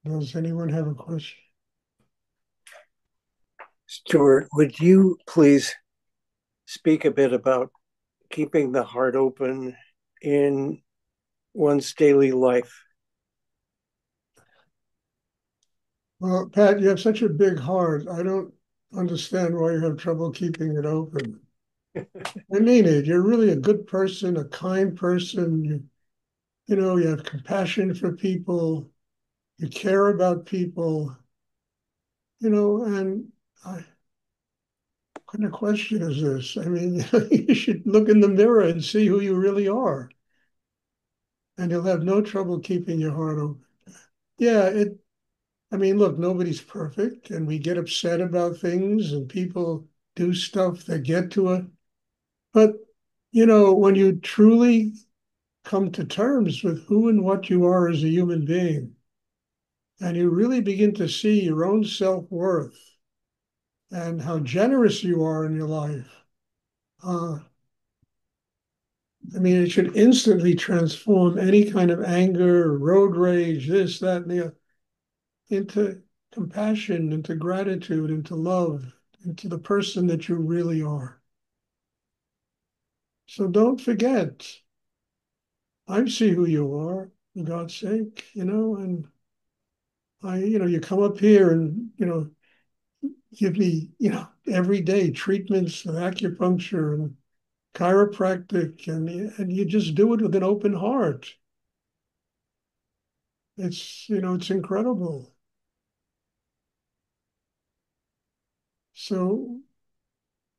Does anyone have a question? Stuart, would you please speak a bit about keeping the heart open in one's daily life? Well, Pat, you have such a big heart. I don't understand why you have trouble keeping it open. I mean it. You're really a good person, a kind person. You have compassion for people. You care about people. And what kind of question is this? I mean, you should look in the mirror and see who you really are, and you'll have no trouble keeping your heart open. Yeah, I mean, look, nobody's perfect, and we get upset about things, and people do stuff that get to us. But, when you truly come to terms with who and what you are as a human being, and you really begin to see your own self-worth and how generous you are in your life, uh, I mean, it should instantly transform any kind of anger, road rage, this, that, and the other, into compassion, into gratitude, into love, into the person that you really are. So don't forget, I see who you are, for God's sake, and you come up here and, give me, every day treatments and acupuncture and chiropractic, and you just do it with an open heart. It's incredible. So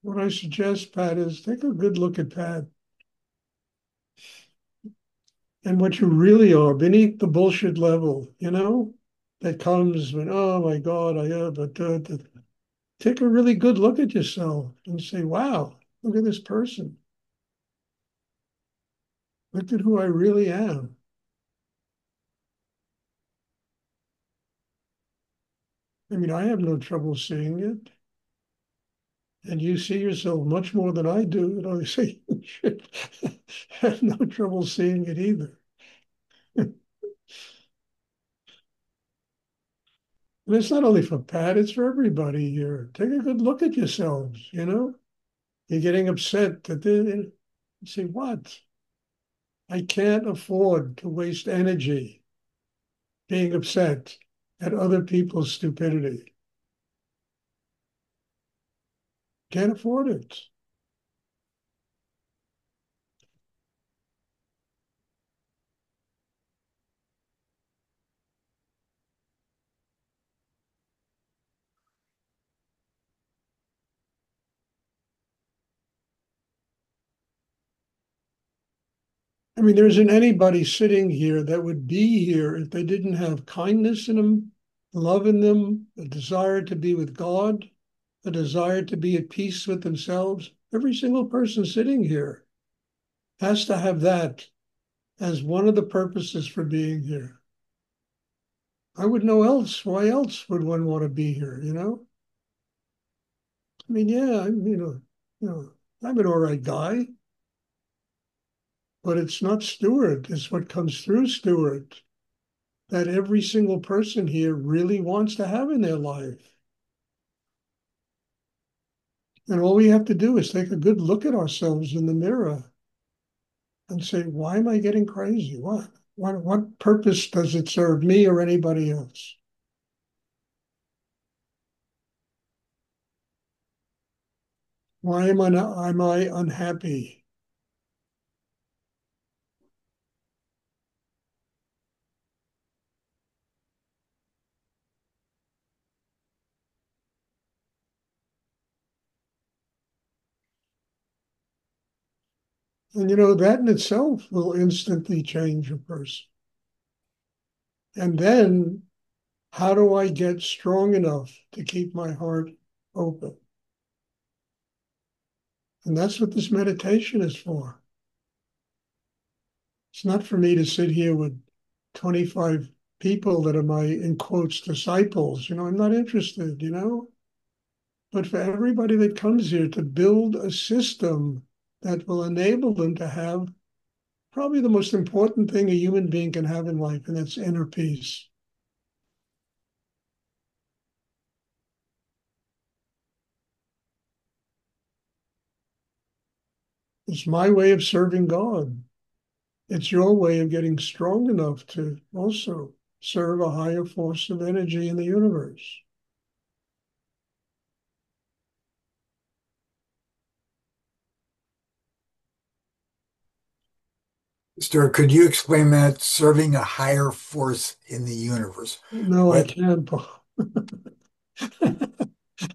what I suggest, Pat, is take a good look at Pat and what you really are beneath the bullshit level, that comes when, oh my God, I have a, take a really good look at yourself and say, wow, look at this person. Look at who I really am. I mean, I have no trouble seeing it. And you see yourself much more than I do. And I say, you should have no trouble seeing it either. And it's not only for Pat, it's for everybody here. Take a good look at yourselves. You're getting upset that they you say, what? I can't afford to waste energy being upset at other people's stupidity. Can't afford it. I mean, there isn't anybody sitting here that would be here if they didn't have kindness in them, love in them, a desire to be with God, a desire to be at peace with themselves. Every single person sitting here has to have that as one of the purposes for being here. I would know else. Why else would one want to be here? I mean, yeah, I'm an all right guy, but it's not Stuart. It's what comes through Stuart that every single person here really wants to have in their life. And all we have to do is take a good look at ourselves in the mirror and say, why am I getting crazy? What purpose does it serve me or anybody else? Why am I unhappy? And that in itself will instantly change a person. And then how do I get strong enough to keep my heart open? And that's what this meditation is for. It's not for me to sit here with 25 people that are my, in quotes, disciples. I'm not interested. but for everybody that comes here to build a system that will enable them to have probably the most important thing a human being can have in life, and that's inner peace. It's my way of serving God. It's your way of getting strong enough to also serve a higher force of energy in the universe. Stuart, could you explain that? Serving a higher force in the universe. No, I What? can't, Paul.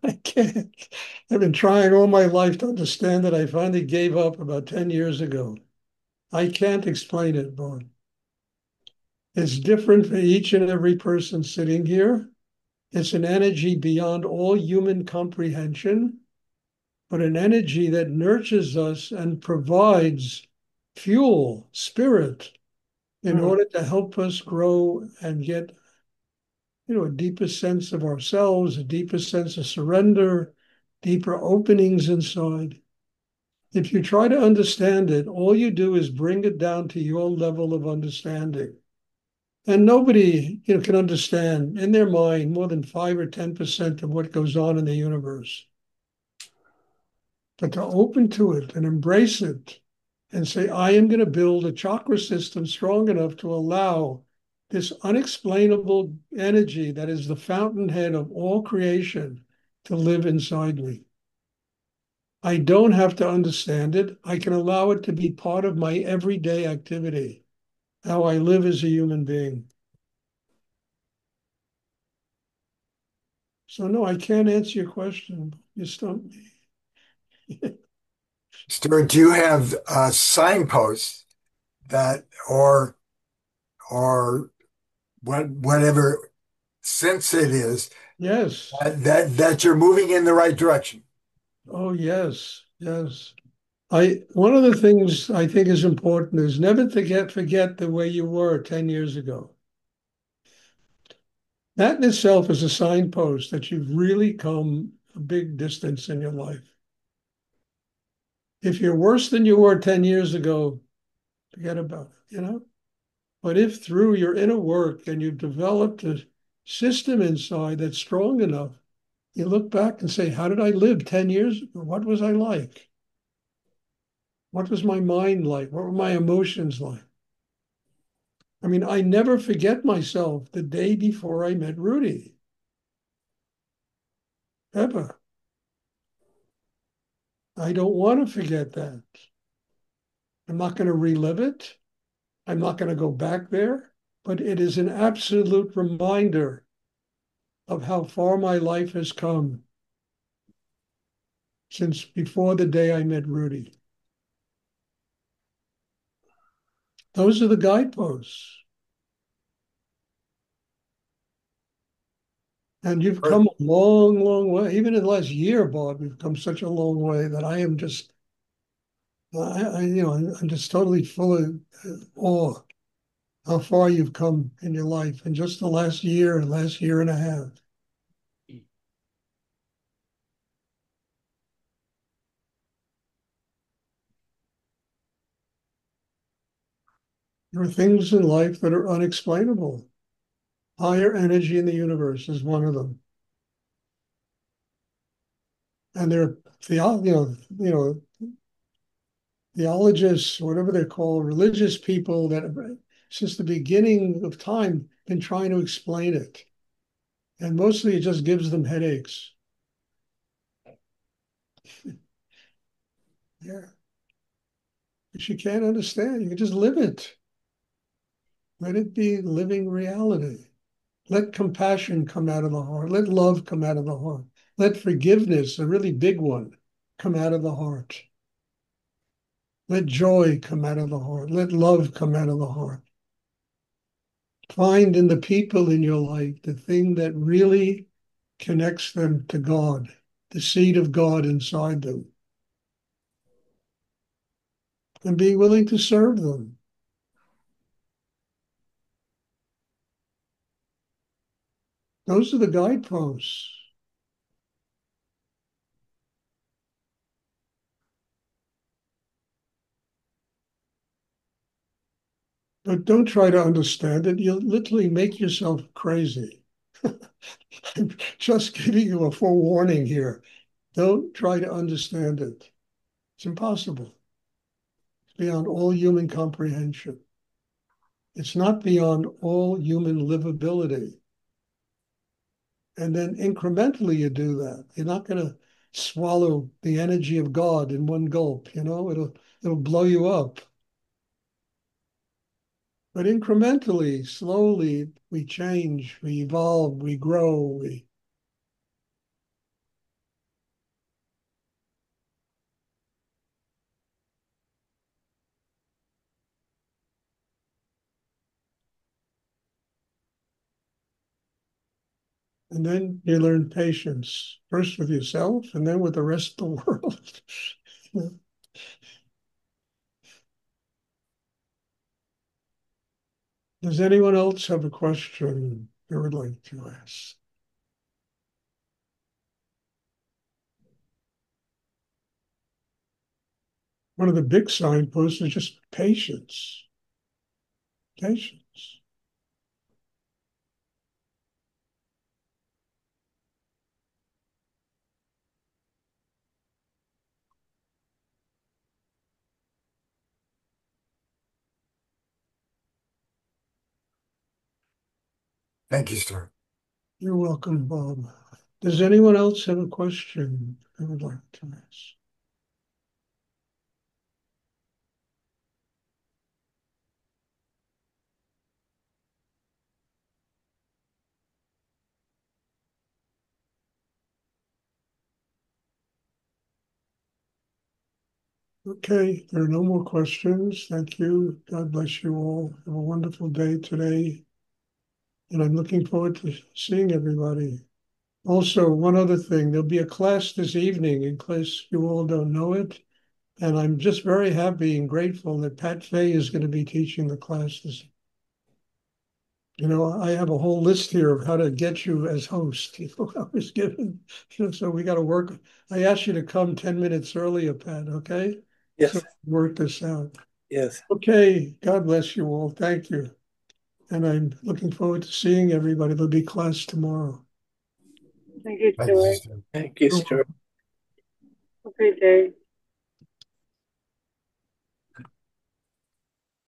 I can't. I've been trying all my life to understand it. I finally gave up about 10 years ago. I can't explain it, Paul. It's different for each and every person sitting here. It's an energy beyond all human comprehension, but an energy that nurtures us and provides fuel, spirit, in Hmm. order to help us grow and get, a deeper sense of ourselves, a deeper sense of surrender, deeper openings inside. If you try to understand it, all you do is bring it down to your level of understanding. And nobody, can understand in their mind more than 5 or 10% of what goes on in the universe. But to open to it and embrace it and say, I am going to build a chakra system strong enough to allow this unexplainable energy that is the fountainhead of all creation to live inside me. I don't have to understand it. I can allow it to be part of my everyday activity, how I live as a human being. So, no, I can't answer your question. You stumped me. Stuart, do you have signposts that, or whatever sense it is, Yes. that you're moving in the right direction? Oh, yes. Yes. One of the things I think is important is never forget the way you were 10 years ago. That in itself is a signpost that you've really come a big distance in your life. If you're worse than you were 10 years ago, forget about it. But if through your inner work and you've developed a system inside that's strong enough, you look back and say, how did I live 10 years ago? What was I like? What was my mind like? What were my emotions like? I mean, I never forget myself the day before I met Rudy, ever. I don't want to forget that. I'm not going to relive it. I'm not going to go back there, but it is an absolute reminder of how far my life has come since before the day I met Rudy. Those are the guideposts. And you've come a long, long way. Even in the last year, Bob, we've come such a long way that I am just, I'm just totally full of awe how far you've come in your life in just the last year and a half. There are things in life that are unexplainable. Higher energy in the universe is one of them. And there are theologists, whatever they're called, religious people that have, since the beginning of time, been trying to explain it. And mostly it just gives them headaches. Yeah. But you can't understand. You can just live it. Let it be living reality. Let compassion come out of the heart. Let love come out of the heart. Let forgiveness, a really big one, come out of the heart. Let joy come out of the heart. Let love come out of the heart. Find in the people in your life the thing that really connects them to God, the seed of God inside them, and be willing to serve them. Those are the guideposts. But don't try to understand it. You'll literally make yourself crazy. I'm just giving you a forewarning here. Don't try to understand it. It's impossible. It's beyond all human comprehension. It's not beyond all human livability. And then incrementally you do that. You're not going to swallow the energy of God in one gulp, it'll blow you up. But incrementally, slowly, we change, we evolve, we grow, and then you learn patience, first with yourself and then with the rest of the world. Does anyone else have a question they would like to ask? One of the big signposts is just patience. Patience. Thank you, sir. You're welcome, Bob. Does anyone else have a question they would like to ask? Okay, there are no more questions. Thank you. God bless you all. Have a wonderful day today. And I'm looking forward to seeing everybody. Also, one other thing, there'll be a class this evening in case you all don't know it. And I'm just very happy and grateful that Pat Fay is going to be teaching the class this. I have a whole list here of how to get you as host. I was given, so we got to work. I asked you to come 10 minutes earlier, Pat, okay? So Yes. work this out. Yes. Okay, God bless you all. Thank you. And I'm looking forward to seeing everybody. There'll be class tomorrow. Thank you, Thank you, Stuart. sister. Thank you, You're Stuart. welcome. Have a great day.